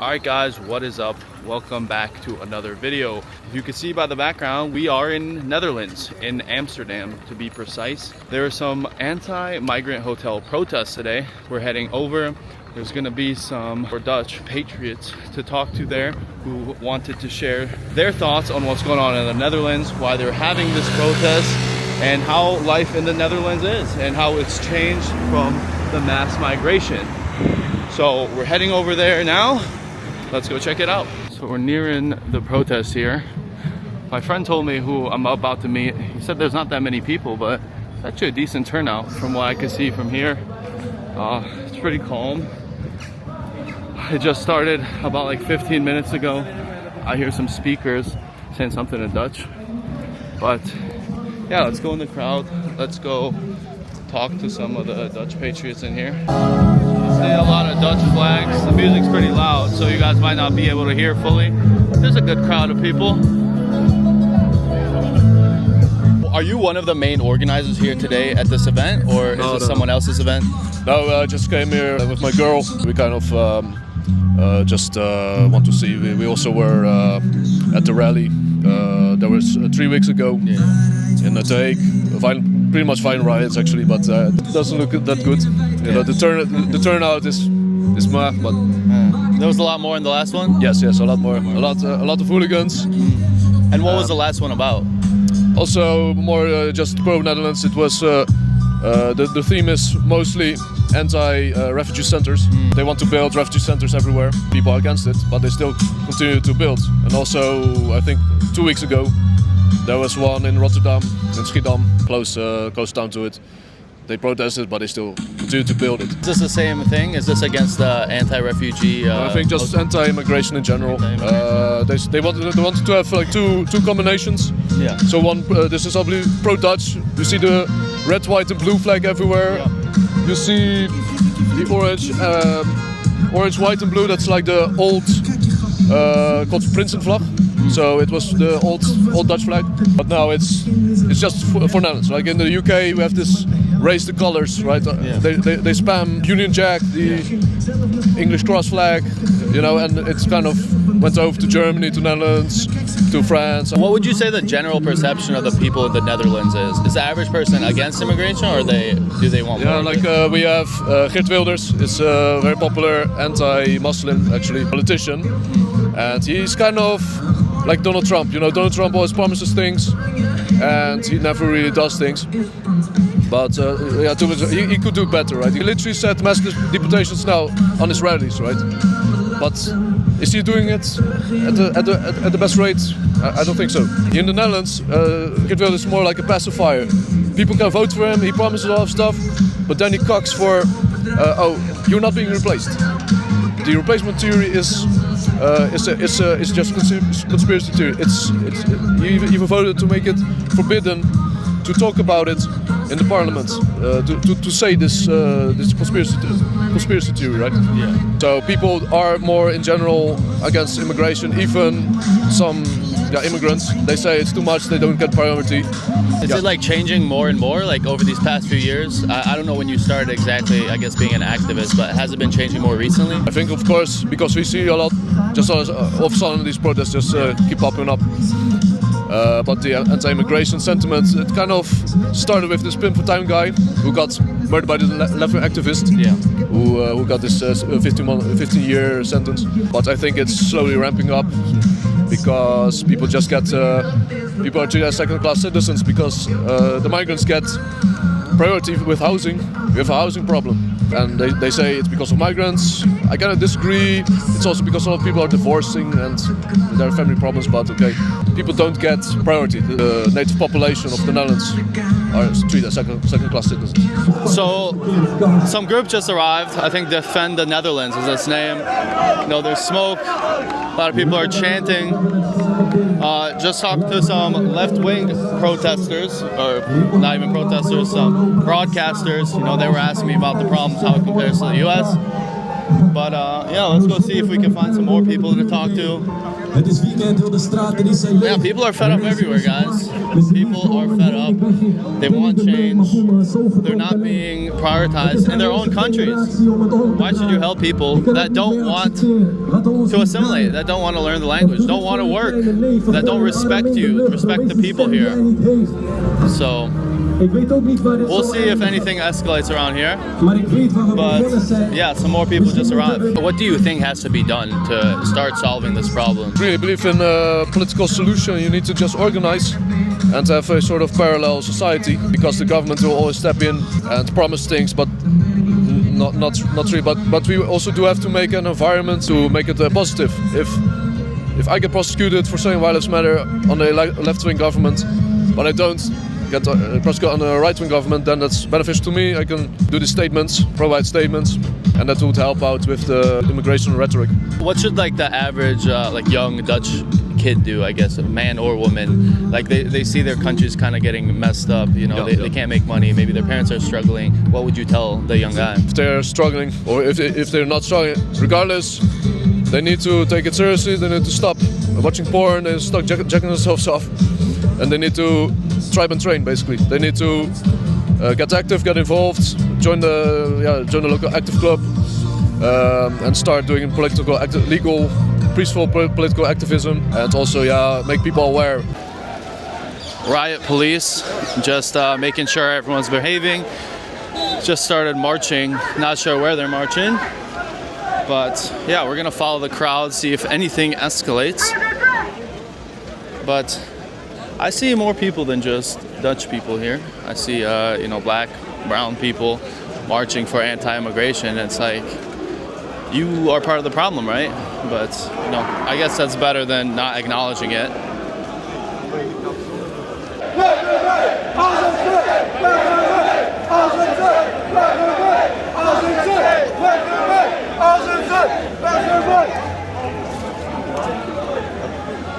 Alright guys, what is up? Welcome back to another video. If you can see by the background, we are in Netherlands, in Amsterdam to be precise. There are some anti-migrant hotel protests today. We're heading over. There's gonna be some Dutch patriots to talk to there who wanted to share their thoughts on what's going on in the Netherlands, why they're having this protest, and how life in the Netherlands is, and how it's changed from the mass migration. So we're heading over there now. Let's go check it out. So we're nearing the protest here. My friend told me, who I'm about to meet, he said there's not that many people, but it's actually a decent turnout from what I can see from here. It's pretty calm. It just started about like 15 minutes ago. I hear some speakers saying something in Dutch. But yeah, let's go in the crowd. Let's go talk to some of the Dutch patriots in here. See a lot of Dutch flags. The music's pretty loud, so you guys might not be able to hear fully. There's a good crowd of people. Are you one of the main organizers here today at this event, or is this someone else's event? No, I just came here with my girl. We kind of just want to see. We also were at the rally. That was 3 weeks ago in The Hague. Pretty much fine riots actually, but it doesn't look that good. You know, the turnout is meh, but there was a lot more in the last one. Yes, a lot more, a lot of hooligans. And what was the last one about? Also more just pro-Netherlands. It was the theme is mostly anti-refugee centers. They want to build refugee centers everywhere. People are against it, but they still continue to build. And also, I think 2 weeks ago, there was one in Rotterdam, in Schiedam, close down to it. They protested, but they still continue to build it. Is this the same thing? Is this against the anti-refugee? I think just anti-immigration in general. They wanted to have like two combinations. Yeah. So one, this is obviously pro-Dutch. You see the red, white, and blue flag everywhere. Yeah. You see the orange, white, and blue. That's like the old called Prinsenvlag. So it was the old Dutch flag, but now it's just for Netherlands. Like in the UK, we have this raise the colors, right? Yeah. They spam Union Jack, the English cross flag, you know, and it's kind of went over to Germany, to Netherlands, to France. What would you say the general perception of the people in the Netherlands is? Is the average person against immigration, or do they want more? Yeah, like we have Geert Wilders, is a very popular anti-Muslim actually politician, and he's kind of like Donald Trump. You know, Donald Trump always promises things, and he never really does things. But yeah, he could do better, right? He literally said mass deportations now on his rallies, right? But is he doing it at the best rate? I don't think so. In the Netherlands, Geert Wilders is more like a pacifier. People can vote for him. He promises a lot of stuff, but then he cocks for, oh, you're not being replaced. The replacement theory is just conspiracy theory. He even voted to make it forbidden to talk about it in the parliament, to say this conspiracy theory, right? Yeah. So people are more in general against immigration. Even some immigrants, they say it's too much. They don't get priority. Is it like changing more and more, like over these past few years? I don't know when you started exactly, I guess, being an activist, but has it been changing more recently? I think, of course, because we see a lot, just all of a sudden these protests just keep popping up. But the anti-immigration sentiment, it kind of started with this Pim Fortuyn guy who got murdered by the left activist, who got this 15-year sentence. But I think it's slowly ramping up because people just get people are treated as second-class citizens because the migrants get priority with housing. We have a housing problem, and they say it's because of migrants. I kind of disagree. It's also because a lot of people are divorcing and there are family problems, but okay. People don't get priority. The native population of the Netherlands are treated as second-class citizens. So, some group just arrived. I think Defend the Netherlands is its name. You know, there's smoke. A lot of people are chanting. Just talked to some left-wing protesters, or not even protesters, some broadcasters. You know, they were asking me about the problems, how it compares to the U.S. But yeah, let's go see if we can find some more people to talk to. Het is weekend, heel de straten die zijn leeg. Yeah, people are fed up everywhere, guys. People are fed up. They want change. They're not being prioritized in their own countries. Why should you help people that don't want to assimilate, that don't want to learn the language, don't want to work, that don't respect you, respect the people here? So we'll see if anything escalates around here. But yeah, some more people just arrived. What do you think has to be done to start solving this problem? I really believe in a political solution. You need to just organize and have a sort of parallel society, because the government will always step in and promise things, but not really. But we also do have to make an environment to make it positive. If I get prosecuted for saying why lives matter on a left-wing government, but I don't get prosecuted on a right-wing government, then that's beneficial to me. I can do the statements, provide statements, and that would help out with the immigration rhetoric. What should like the average like young Dutch kid do, I guess, man or woman? Like they see their countries kind of getting messed up, you know, they can't make money, maybe their parents are struggling. What would you tell the young guy? If they're struggling, or if they're not struggling, regardless, they need to take it seriously. They need to stop watching porn and stop jacking themselves off, and they need to tribe and train. Basically, they need to get active, get involved, join the local active club, and start doing legal, peaceful political activism, and also make people aware. Riot police, just making sure everyone's behaving. Just started marching, not sure where they're marching. But yeah, we're gonna follow the crowd, see if anything escalates. But I see more people than just Dutch people here. I see, you know, black, brown people marching for anti-immigration. It's like, you are part of the problem, right? But, you know, I guess that's better than not acknowledging it.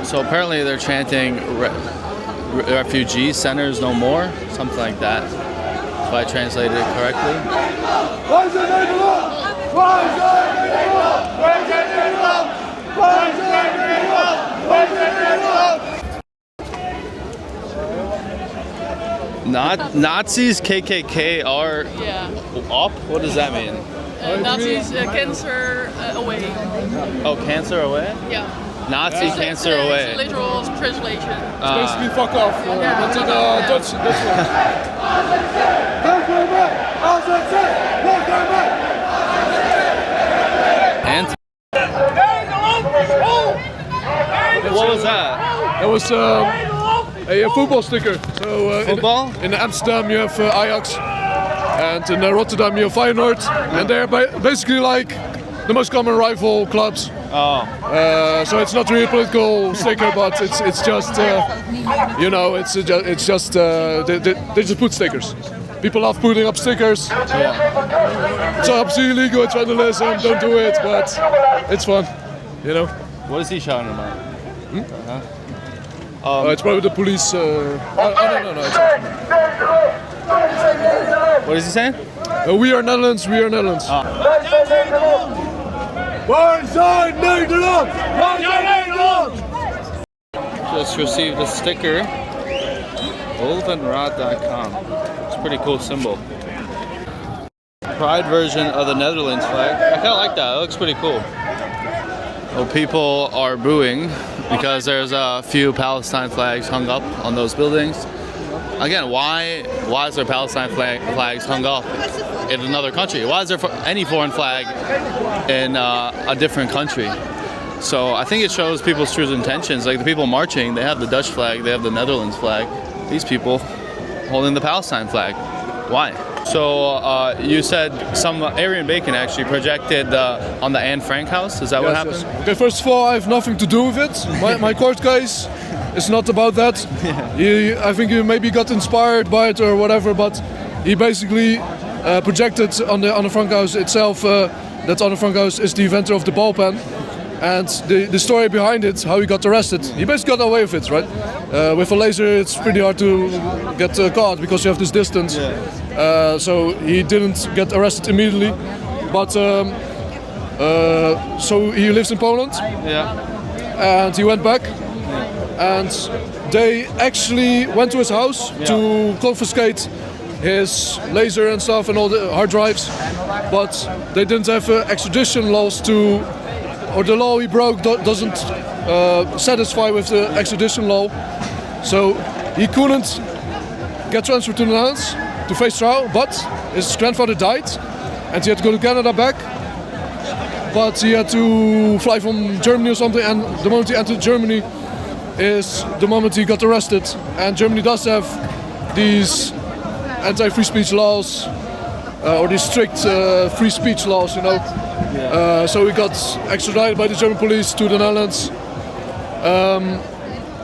So apparently they're chanting refugee centers no more, something like that, if I translated it correctly. Nazis, KKK are up? What does that mean? Nazis, cancer away. Oh, cancer away? Yeah. Nazi cancer away. It's a literal translation. It's basically fuck off. That's in Dutch. And what was that? That was a football sticker. So Football? In Amsterdam you have Ajax, and in Rotterdam you have Feyenoord, and they're basically like the most common rival clubs. Oh. So it's not really a political sticker, but it's just you know, it's just they just put stickers. People love putting up stickers. Yeah. It's obviously illegal, it's vandalism, don't do it, but it's fun, you know. What is he shouting about? It's probably the police. No. What is he saying? We are Netherlands, we are Netherlands. Wij zijn Nederland! Wij zijn Nederland! Just received a sticker. Wolvenraad.com. It's a pretty cool symbol. Pride version of the Netherlands flag. I kind of like that. It looks pretty cool. Well, people are booing because there's a few Palestine flags hung up on those buildings. Again, why is there Palestine flags hung up in another country? Why is there any foreign flag in a different country? So I think it shows people's true intentions. Like the people marching, they have the Dutch flag, they have the Netherlands flag. These people holding the Palestine flag. Why? So you said some Aryan Bacon actually projected on the Anne Frank house. Is that what happened? Yes. Okay, first of all, I have nothing to do with it. My court case is not about that. I think he maybe got inspired by it or whatever, but he basically projected on the Anne Frank house itself that Anne Frank house is the inventor of the ball pen. And the story behind it, how he got arrested. He basically got away with it, right? With a laser, it's pretty hard to get caught because you have this distance. Yeah. So he didn't get arrested immediately. But so he lives in Poland. Yeah. and he went back. And they actually went to his house to confiscate his laser and stuff and all the hard drives, but they didn't have extradition laws or the law he broke doesn't satisfy with the extradition law, so he couldn't get transferred to the Netherlands to face trial, but his grandfather died and he had to go to Canada back, but he had to fly from Germany or something, and the moment he entered Germany is the moment he got arrested, and Germany does have these anti-free speech laws or these strict free speech laws, you know. So he got extradited by the German police to the Netherlands,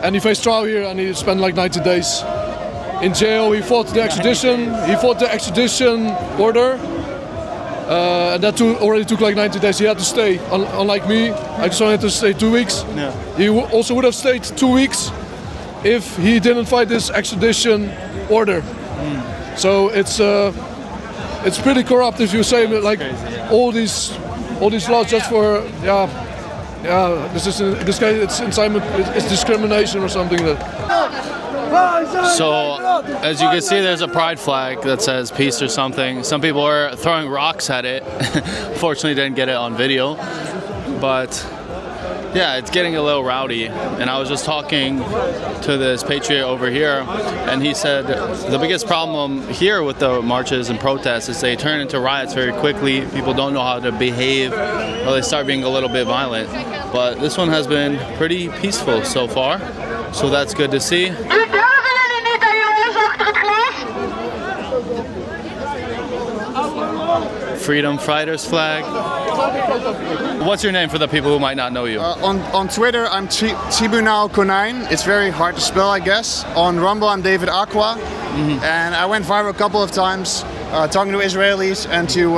and he faced trial here, and he spent like 90 days in jail. He fought the extradition. He fought the extradition order, and that already took like 90 days. He had to stay. Unlike me, I just only had to stay 2 weeks. Yeah. He also would have stayed 2 weeks if he didn't fight this extradition order. So it's pretty corrupt if you say like all these laws just for this guy, it's incitement, it's discrimination or something. So, as you can see, there's a pride flag that says peace or something. Some people are throwing rocks at it. Fortunately, didn't get it on video. But, yeah, it's getting a little rowdy. And I was just talking to this patriot over here, and he said the biggest problem here with the marches and protests is they turn into riots very quickly. People don't know how to behave, or they start being a little bit violent. But this one has been pretty peaceful so far, so that's good to see. Freedom Fighters flag. What's your name for the people who might not know you? On Twitter, I'm Tribunal Konijn. It's very hard to spell, I guess. On Rumble, I'm David Aqua. And I went viral a couple of times talking to Israelis and to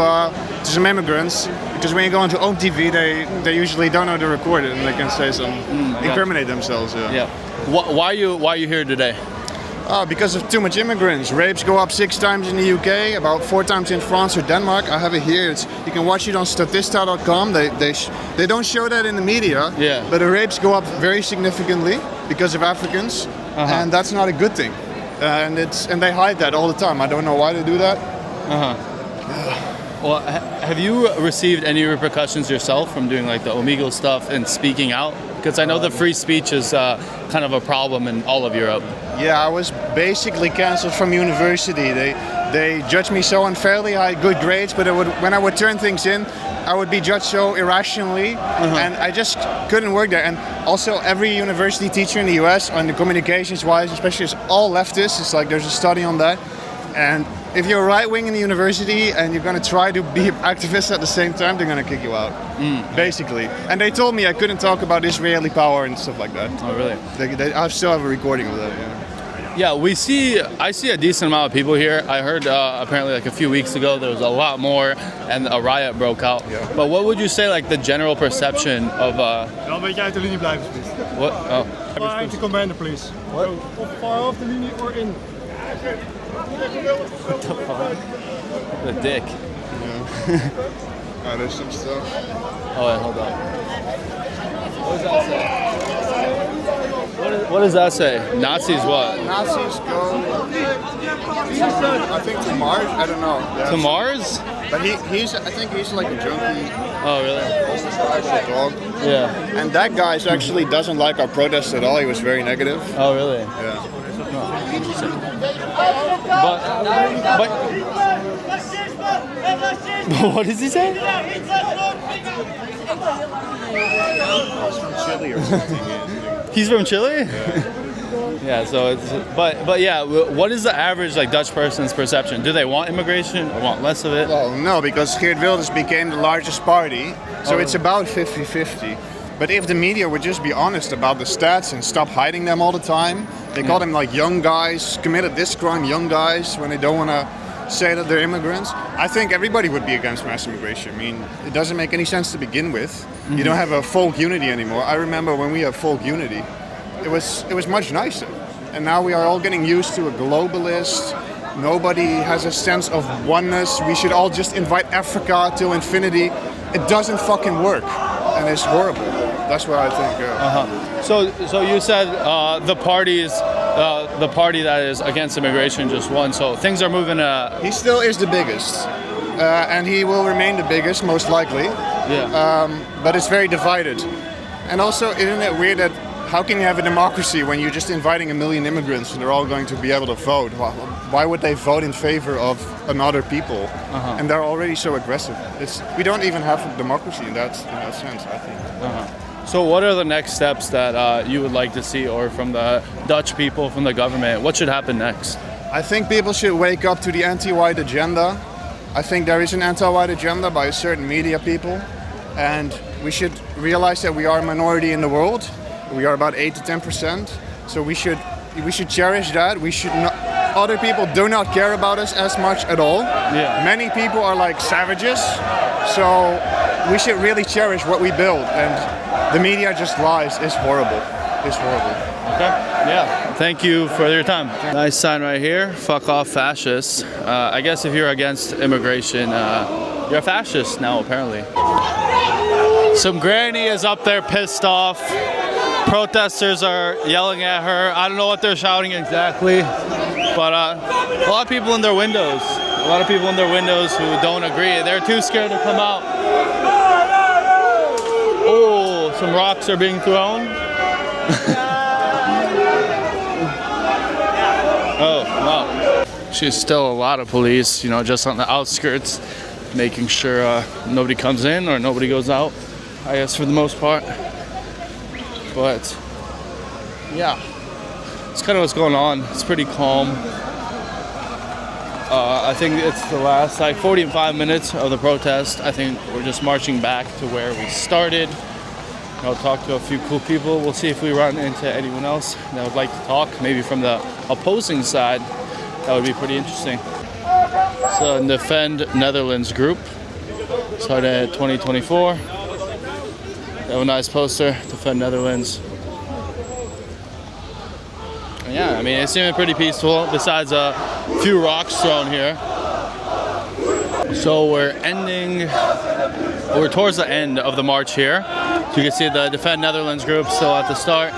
some immigrants. Because when you go onto OMTV, they usually don't know how to record it and they can say some, incriminate themselves. Yeah. Why are you here today? Because of too much immigrants. Rapes go up 6 times in the UK, about 4 times in France or Denmark. I have it here. You can watch it on Statista.com. They don't show that in the media, but the rapes go up very significantly because of Africans, and that's not a good thing. And they hide that all the time. I don't know why they do that. Well, have you received any repercussions yourself from doing like the Omegle stuff and speaking out? Because I know the free speech is kind of a problem in all of Europe. Yeah, I was basically cancelled from university. They judged me so unfairly. I had good grades, but when I would turn things in, I would be judged so irrationally, and I just couldn't work there. And also, every university teacher in the US, on the communications-wise, especially, is all leftists. It's like there's a study on that. And if you're right-wing in the university and you're going to try to be activist at the same time, they're going to kick you out, basically. And they told me I couldn't talk about Israeli power and stuff like that. Oh, really? I still have a recording of that, Yeah, I see a decent amount of people here. I heard apparently like a few weeks ago there was a lot more and a riot broke out. Yeah. But what would you say like the general perception of... Wel een beetje uit de linie blijven, alsjeblieft. What? Oh. Far to commander, please. What? Of far off the linie or in. What the fuck? The dick. Yeah. There's some stuff. Oh wait, hold on. What does that say? What does that say? Nazis what? Nazis go, I think, to Mars. I don't know. To Mars? But I think he's like a junkie. Oh really? Actual dog. Yeah. And that guy actually doesn't like our protests at all. He was very negative. Oh really? Yeah. But what does he say? He's from Chile or something. He's from Chile? Yeah, so it's but yeah, what is the average like Dutch person's perception? Do they want immigration or want less of it? Well, no, because Geert Wilders became the largest party, so it's about 50-50. But if the media would just be honest about the stats and stop hiding them all the time, they call them like young guys, committed this crime, young guys, when they don't want to say that they're immigrants. I think everybody would be against mass immigration. I mean, it doesn't make any sense to begin with. You don't have a folk unity anymore. I remember when we had folk unity, it was much nicer. And now we are all getting used to a globalist. Nobody has a sense of oneness. We should all just invite Africa till infinity. It doesn't fucking work. And it's horrible. That's what I think. So you said the party that is against immigration just won. So things are moving. He still is the biggest, and he will remain the biggest most likely. But it's very divided. And also, isn't it weird that how can you have a democracy when you're just inviting 1 million immigrants and they're all going to be able to vote? Why would they vote in favor of another people? And they're already so aggressive. We don't even have a democracy in that sense, I think. So what are the next steps that you would like to see, or from the Dutch people, from the government? What should happen next? I think people should wake up to the anti-white agenda. I think there is an anti-white agenda by certain media people, and we should realize that we are a minority in the world. We are about 8 to 10%, so we should cherish that. We should not. Other people do not care about us as much at all. Many people are like savages, so we should really cherish what we build. And the media just lies. It's horrible. It's horrible. Okay. Yeah. Thank you for your time. Nice sign right here. Fuck off, fascists. I guess if you're against immigration, you're a fascist now, apparently. Some granny is up there pissed off. Protesters are yelling at her. I don't know what they're shouting exactly, but a lot of people in their windows. A lot of people in their windows who don't agree. They're too scared to come out. Oh, some rocks are being thrown. Oh, wow. She's still a lot of police, you know, just on the outskirts, making sure nobody comes in or nobody goes out, I guess, for the most part. But yeah, it's kind of what's going on. It's pretty calm. I think it's the last like 45 minutes of the protest. I think we're just marching back to where we started. I'll talk to a few cool people. We'll see if we run into anyone else that would like to talk, maybe from the opposing side. That would be pretty interesting. So Defend Netherlands group started at 2024. They have a nice poster, Defend Netherlands. And yeah, I mean, it's seeming pretty peaceful, besides a few rocks thrown here. So we're towards the end of the march here. So you can see the Defend Netherlands group still at the start.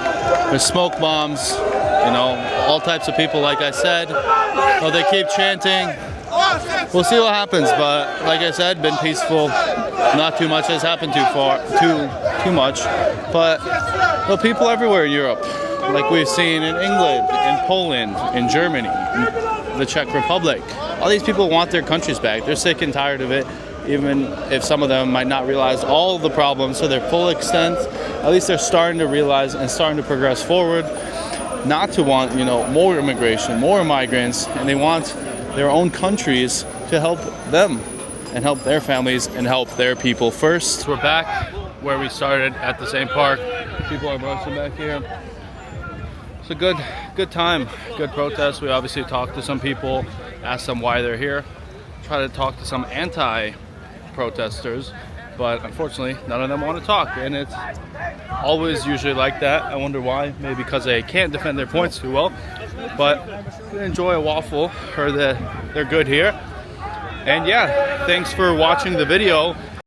There's smoke bombs, you know, all types of people, like I said. Well, they keep chanting. We'll see what happens, but like I said, been peaceful. Not too much has happened too much. But well, people everywhere in Europe, like we've seen in England, in Poland, in Germany, in the Czech Republic. All these people want their countries back. They're sick and tired of it, even if some of them might not realize all of the problems to their full extent. At least they're starting to realize and starting to progress forward, not to want, you know, more immigration, more migrants, and they want their own countries to help them and help their families and help their people first. We're back where we started at the same park. People are marching back here. It's a good time, good protest. We obviously talked to some people, asked them why they're here, try to talk to some anti-protesters, but unfortunately none of them want to talk, and it's always usually like that. I wonder why. Maybe because they can't defend their points too well, but enjoy a waffle, heard that they're good here. And yeah, thanks for watching the video.